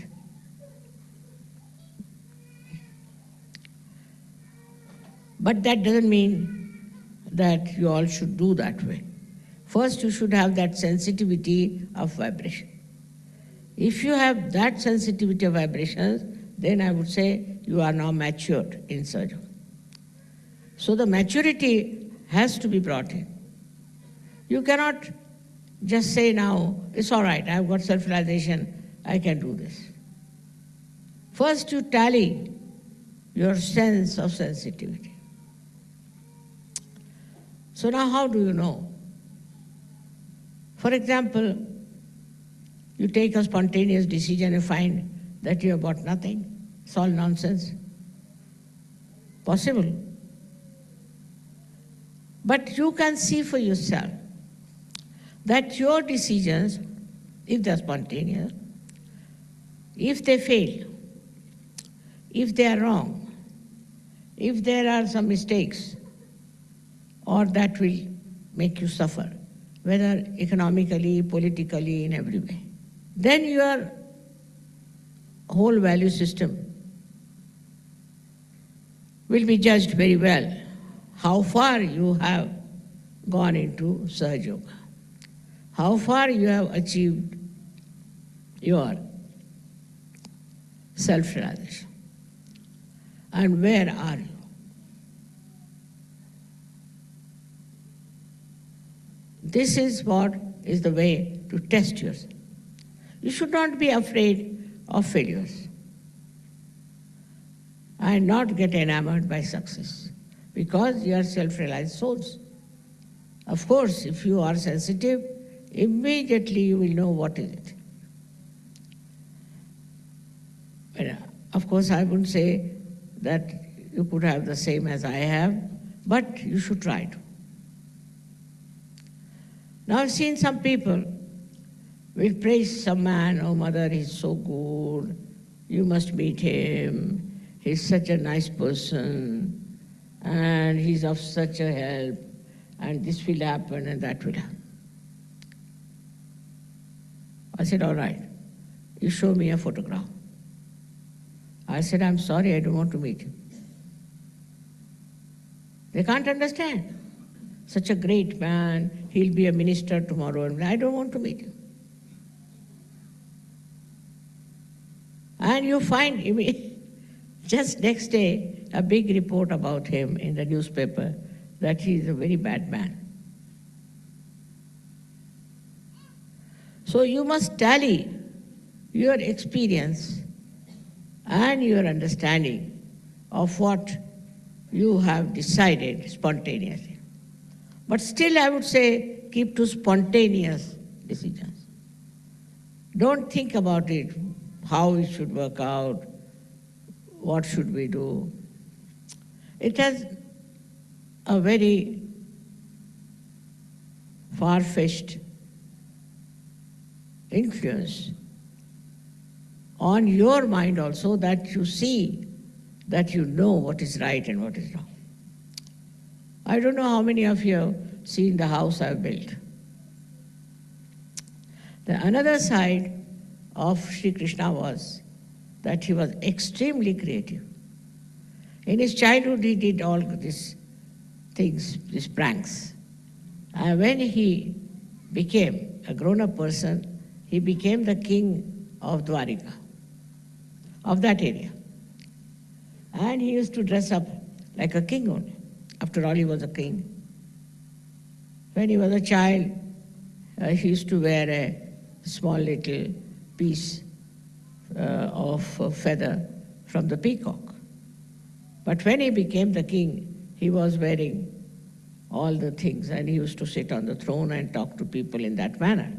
But that doesn't mean that you all should do that way. First, you should have that sensitivity of vibration. If you have that sensitivity of vibrations, then I would say you are now matured in Sahajya. So the maturity has to be brought in. You cannot just say now, it's all right, I've got self-realization, I can do this. First you tally your sense of sensitivity. So now how do you know? For example, you take a spontaneous decision and find that you have got nothing. It's all nonsense. Possible. But you can see for yourself that your decisions, if they're spontaneous, if they fail, if they are wrong, if there are some mistakes, or that will make you suffer, whether economically, politically, in every way, then your whole value system will be judged very well, how far you have gone into Sahaj Yoga, how far you have achieved your self-realization, and where are you? This is what is the way to test yourself. You should not be afraid of failures and not get enamored by success, because you are self-realized souls. Of course, if you are sensitive, immediately you will know what is it. But of course, I wouldn't say that you could have the same as I have, but you should try to. Now I've seen some people will praise some man, oh mother, he's so good, you must meet him, he's such a nice person, and he's of such a help, and this will happen and that will happen. I said, all right, you show me a photograph. I said, I'm sorry, I don't want to meet him. They can't understand. Such a great man, he'll be a minister tomorrow, and I don't want to meet him. And you find just next day a big report about him in the newspaper that he is a very bad man. So you must tally your experience and your understanding of what you have decided spontaneously. But still I would say keep to spontaneous decisions. Don't think about it, how it should work out, what should we do. It has a very far-fetched influence on your mind also, that you see, that you know what is right and what is wrong. I don't know how many of you have seen the house I've built. The another side of Sri Krishna was that he was extremely creative. In his childhood, he did all these things, these pranks. And when he became a grown-up person, he became the king of Dwarika, of that area. And he used to dress up like a king only. After all, he was a king. When he was a child, he used to wear a small little piece of feather from the peacock. But when he became the king, he was wearing all the things, and he used to sit on the throne and talk to people in that manner.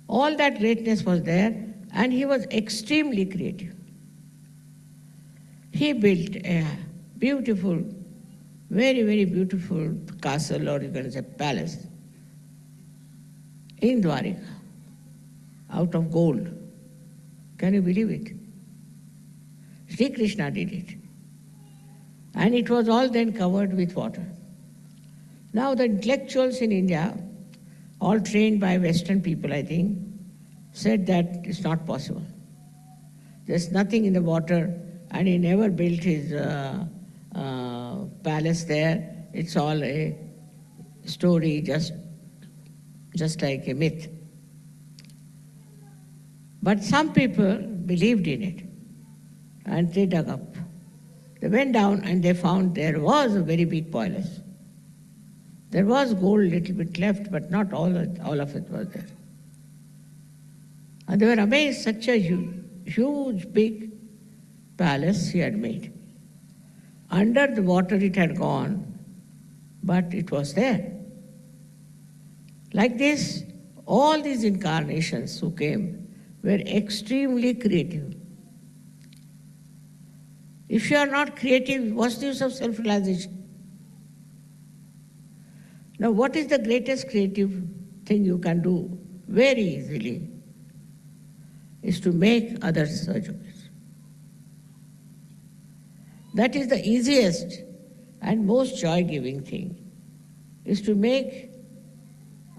All that greatness was there, and he was extremely creative. He built a beautiful, very, very beautiful castle, or you can say palace, in Dwarika, out of gold. Can you believe it? Sri Krishna did it. And it was all then covered with water. Now the intellectuals in India, all trained by Western people, I think, said that it's not possible. There's nothing in the water, and he never built his palace there. It's all a story, just like a myth. But some people believed in it, and they dug up. They went down and they found there was a very big palace. There was gold little bit left, but not all of it was there. And they were amazed, such a huge, big palace he had made. Under the water it had gone, but it was there. Like this, all these incarnations who came were extremely creative. If you are not creative, what's the use of self-realization? Now, what is the greatest creative thing you can do very easily is to make others Sahajyogis. That is the easiest and most joy-giving thing, is to make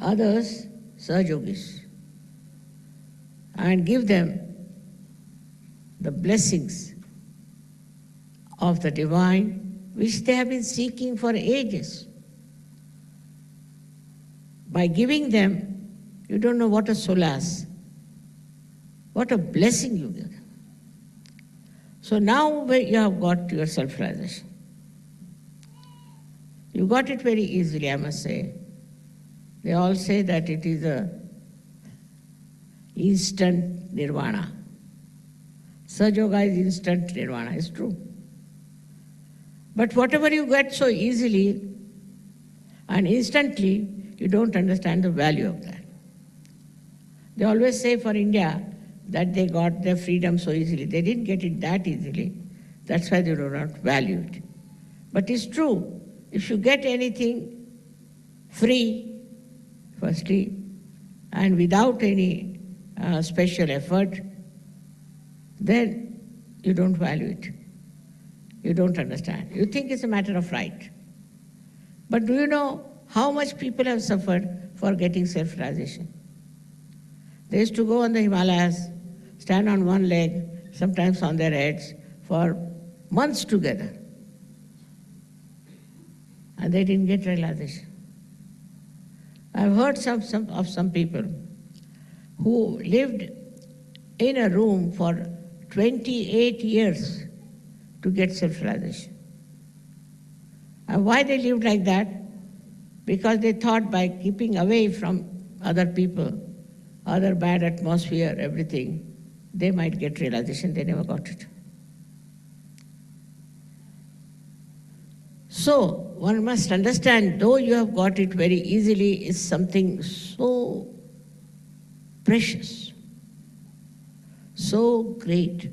others Sahajyogis and give them the blessings of the divine which they have been seeking for ages. By giving them, you don't know what a solace, what a blessing you give them. So now you have got your self-realization. You got it very easily, I must say. They all say that it is a instant nirvana. Sahaja is instant nirvana, it's true. But whatever you get so easily and instantly, you don't understand the value of that. They always say for India that they got their freedom so easily. They didn't get it that easily. That's why they do not value it. But it's true. If you get anything free, firstly, and without any special effort, then you don't value it. You don't understand. You think it's a matter of right. But do you know how much people have suffered for getting self-realization? They used to go on the Himalayas, stand on one leg, sometimes on their heads, for months together. And they didn't get realization. I've heard of some people who lived in a room for 28 years to get self-realization. And why they lived like that? Because they thought by keeping away from other people, other bad atmosphere, everything, they might get realization. They never got it. So one must understand, though you have got it very easily, is something so precious, so great.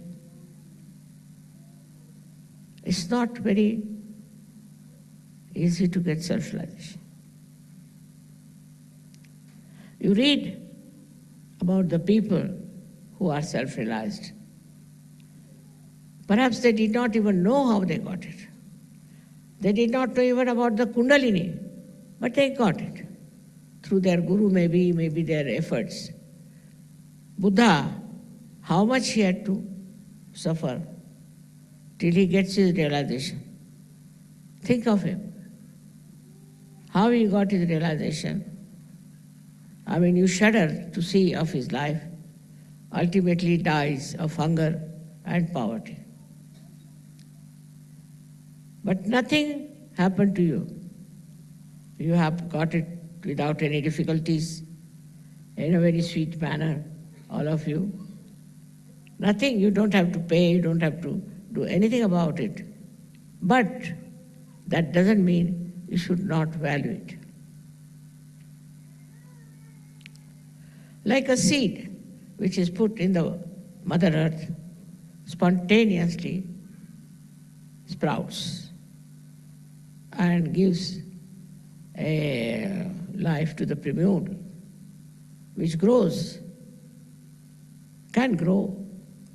It's not very easy to get self-realization. You read about the people who are self-realized. Perhaps they did not even know how they got it. They did not know even about the Kundalini, but they got it. Through their guru, maybe their efforts. Buddha, how much he had to suffer till he gets his realization. Think of him. How he got his realization. I mean, you shudder to see of his life. Ultimately dies of hunger and poverty. But nothing happened to you. You have got it without any difficulties, in a very sweet manner, all of you. Nothing, you don't have to pay, you don't have to do anything about it. But that doesn't mean you should not value it. Like a seed which is put in the Mother Earth, spontaneously sprouts and gives a life to the primule, which grows, can grow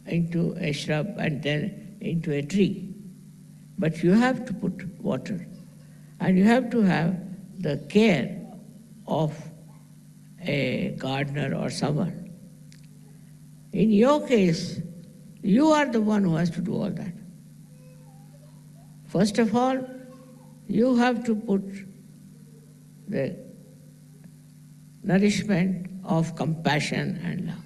into a shrub and then into a tree. But you have to put water, and you have to have the care of a gardener or someone. In your case, you are the one who has to do all that. First of all, you have to put the nourishment of compassion and love.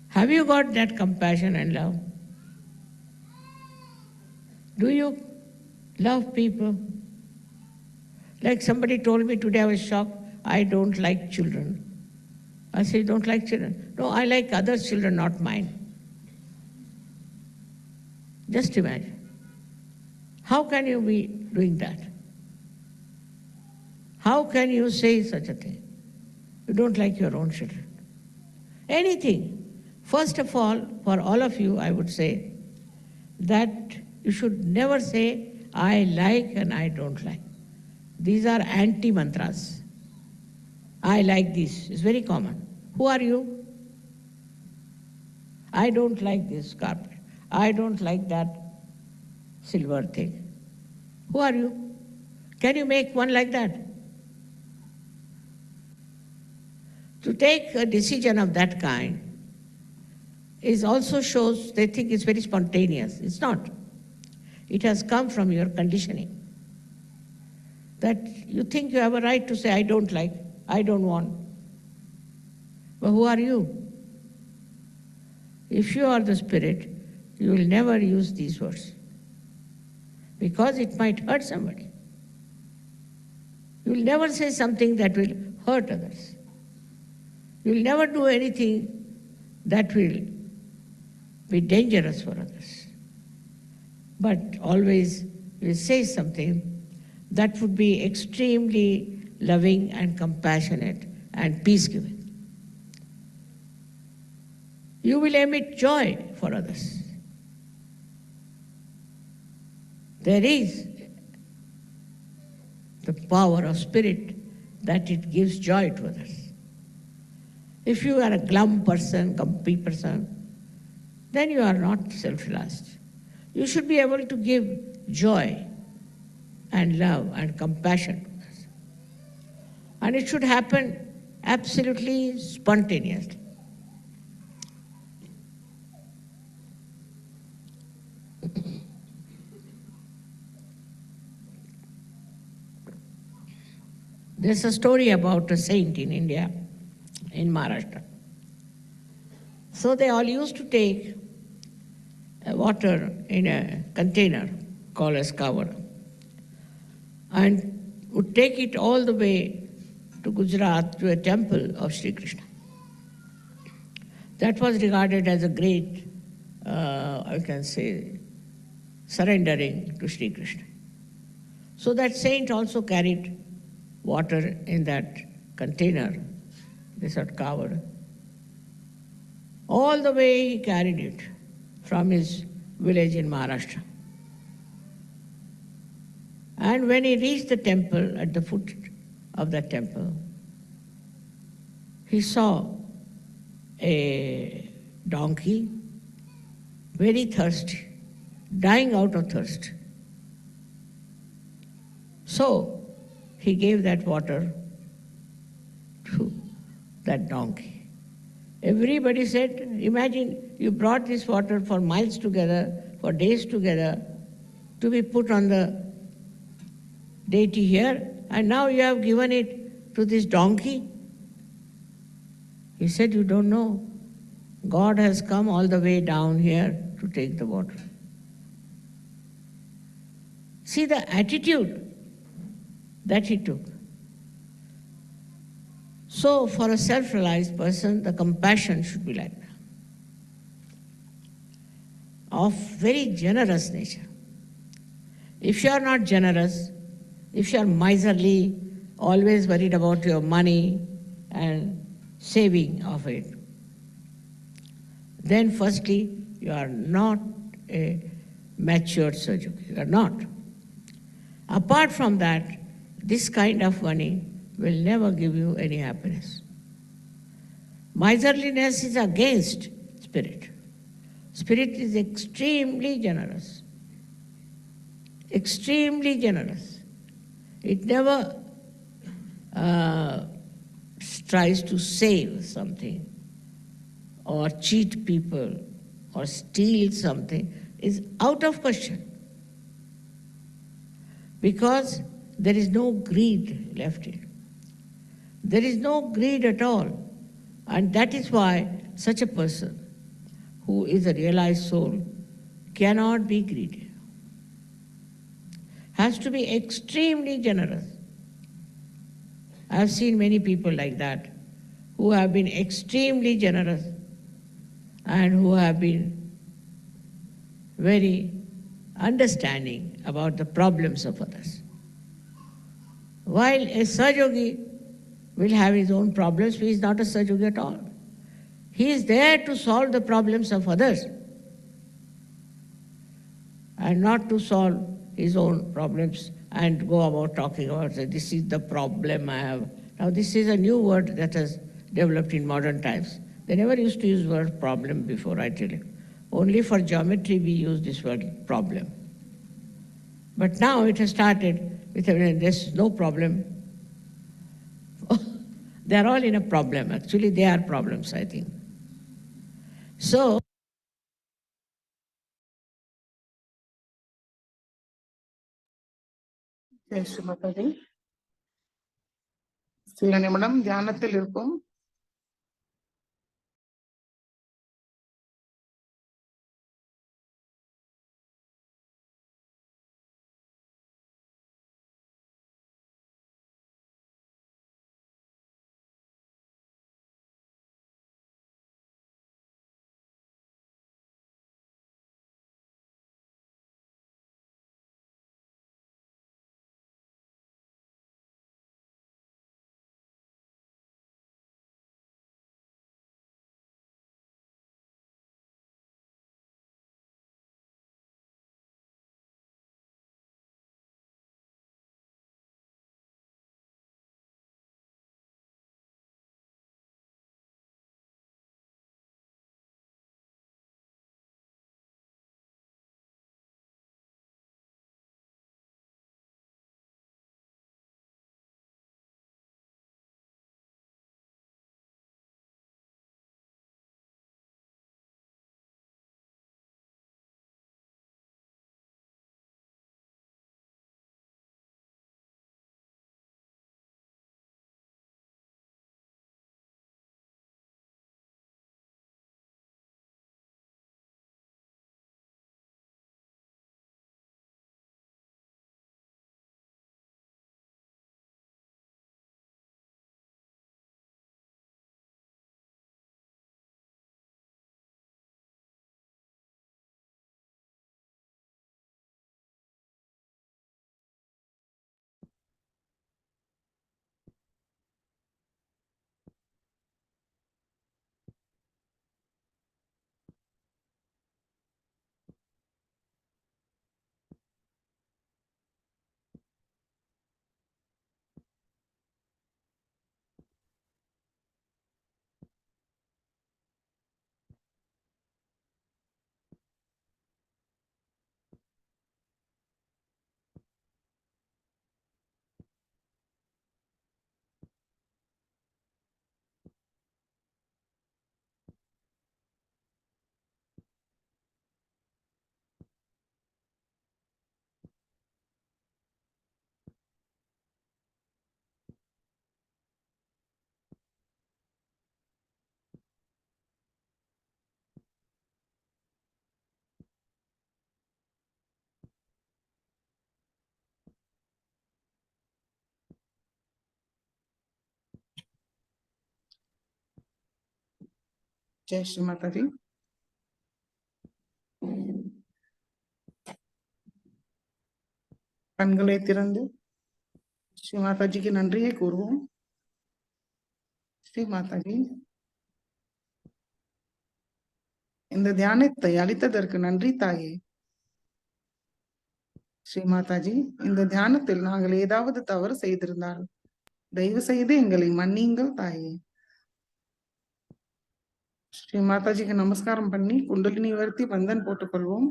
Have you got that compassion and love? Do you love people? Like somebody told me today, I was shocked, I don't like children. I said, don't like children? No, I like others' children, not mine. Just imagine. How can you be doing that? How can you say such a thing? You don't like your own children. Anything. First of all, for all of you, I would say that you should never say, I like and I don't like. These are anti-mantras. I like this. It's very common. Who are you? I don't like this carpet. I don't like that silver thing. Who are you? Can you make one like that? To take a decision of that kind is also shows they think it's very spontaneous. It's not. It has come from your conditioning. That you think you have a right to say, I don't like, I don't want. But who are you? If you are the spirit, you will never use these words, because it might hurt somebody. You will never say something that will hurt others. You will never do anything that will be dangerous for others. But always you will say something that would be extremely loving and compassionate and peace-giving. You will emit joy for others. There is the power of spirit that it gives joy to others. If you are a glum person, grumpy person, then you are not self-realized. You should be able to give joy and love and compassion to others. And it should happen absolutely spontaneously. There's a story about a saint in India, in Maharashtra. So they all used to take water in a container called as kavada and would take it all the way to Gujarat to a temple of Sri Krishna. That was regarded as a great, I can say, surrendering to Sri Krishna. So that saint also carried water in that container, this had covered. All the way he carried it from his village in Maharashtra. And when he reached the temple, at the foot of that temple, he saw a donkey, very thirsty, dying out of thirst. So he gave that water to that donkey. Everybody said, imagine you brought this water for miles together, for days together, to be put on the deity here, and now you have given it to this donkey. He said, you don't know. God has come all the way down here to take the water. See the attitude that he took. So for a self-realized person, the compassion should be like that, of very generous nature. If you are not generous, if you are miserly, always worried about your money and saving of it, then firstly, you are not a matured Sahajya. You are not. Apart from that, this kind of money will never give you any happiness. Miserliness is against spirit. Spirit is extremely generous. Extremely generous. It never tries to save something or cheat people or steal something. Is out of question. Because there is no greed left in it. There is no greed at all. And that is why such a person who is a realized soul cannot be greedy. Has to be extremely generous. I have seen many people like that who have been extremely generous and who have been very understanding about the problems of others. While a Sahajogi will have his own problems, he is not a Sahajogi at all. He is there to solve the problems of others and not to solve his own problems and go about talking about, this is the problem I have. Now this is a new word that has developed in modern times. They never used to use the word problem before, I tell you. Only for geometry we use this word problem. But now it has started with, there's no problem. They are all in a problem. Actually, they are problems, I think. So, Jai Sri Mataji. சில நிமிடம் தியானத்தில் இருப்போம். ஜெய் ஸ்ரீ மாதாஜி. கண்களை திறந்து ஸ்ரீ மாதாஜிக்கு நன்றியை கூறுவோம். ஸ்ரீ மாதாஜி, இந்த தியானத்தை அளித்ததற்கு நன்றி தாயே. ஸ்ரீ மாதாஜி, இந்த தியானத்தில் நாங்கள் ஏதாவது தவறு செய்திருந்தால் தயவு செய்து எங்களை மன்னியுங்கள் தாயே. ஸ்ரீ மாதாஜிக்கு நமஸ்காரம் பண்ணி குண்டலினி வருத்தி வந்தன் போட்டுக்கொள்வோம்.